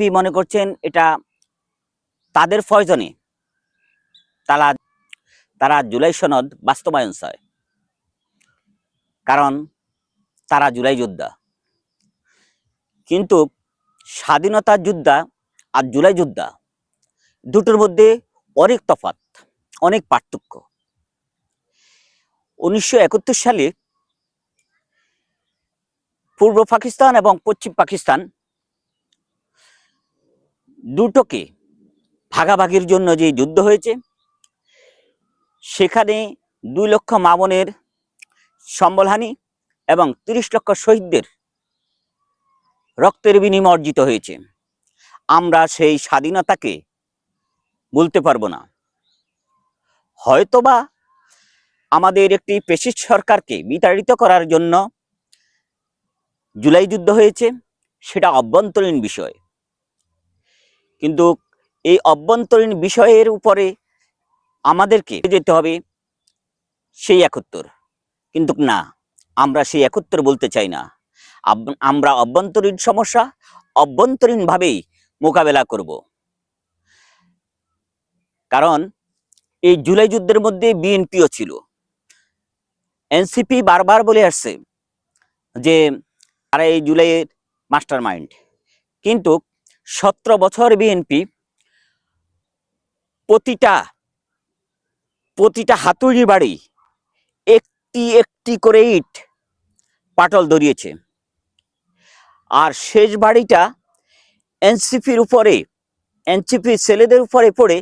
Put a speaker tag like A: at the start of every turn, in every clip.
A: BNP মনে করছেন এটা তাদের প্রয়োজনে তারা তারা জুলাই সনদ বাস্তবায়ন চায়, কারণ তারা জুলাই যোদ্ধা। কিন্তু স্বাধীনতার যোদ্ধা আর জুলাই যোদ্ধা দুটোর মধ্যে অনেক তফাৎ, অনেক পার্থক্য। 1971 সালে পূর্ব পাকিস্তান এবং পশ্চিম পাকিস্তান দুটোকে ভাগাভাগির জন্য যে যুদ্ধ হয়েছে, সেখানে 2 লক্ষ মা বোনের সম্বলহানি এবং 30 লক্ষ শহীদদের রক্তের বিনিময়ে অর্জিত হয়েছে। আমরা সেই স্বাধীনতাকে বলতে পারবো না। হয়তোবা আমাদের একটি ফ্যাসিস্ট সরকারকে বিতাড়িত করার জন্য জুলাই যুদ্ধ হয়েছে, সেটা অভ্যন্তরীণ বিষয়। কিন্তু এই অভ্যন্তরীণ বিষয়ের উপরে আমাদেরকে যেতে হবে সেই 71, কিন্তু না, আমরা সেই 71 বলতে চাই না। আমরা অভ্যন্তরীণ সমস্যা অভ্যন্তরীণভাবেই মোকাবেলা করব। কারণ এই জুলাই যুদ্ধের মধ্যে বিএনপিও ছিল। এনসিপি বারবার বলে আসছে যে তারা এই জুলাইয়ের মাস্টার মাইন্ড, কিন্তু 17 বছর বিএনপি প্রতিটা হাতুড়ি বাড়ি একটি একটি করে ইট পাটল ধরিয়েছে। আর শেষ বাড়িটা এনসিপির উপরে, এনসিপি ছেলেদের উপরে পড়ে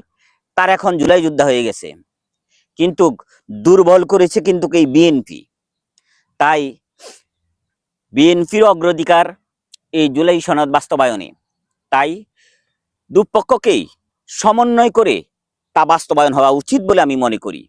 A: তার এখন জুলাই যুদ্ধ হয়ে গেছে। কিন্তু দুর্বল করেছে কিন্তু এই বিএনপি। তাই বিএনপির অগ্রাধিকার এই জুলাই সনদ বাস্তবায়নে। তাই দুপক্ষকেই সমন্বয় করে তা বাস্তবায়ন হওয়া উচিত বলে আমি মনে করি।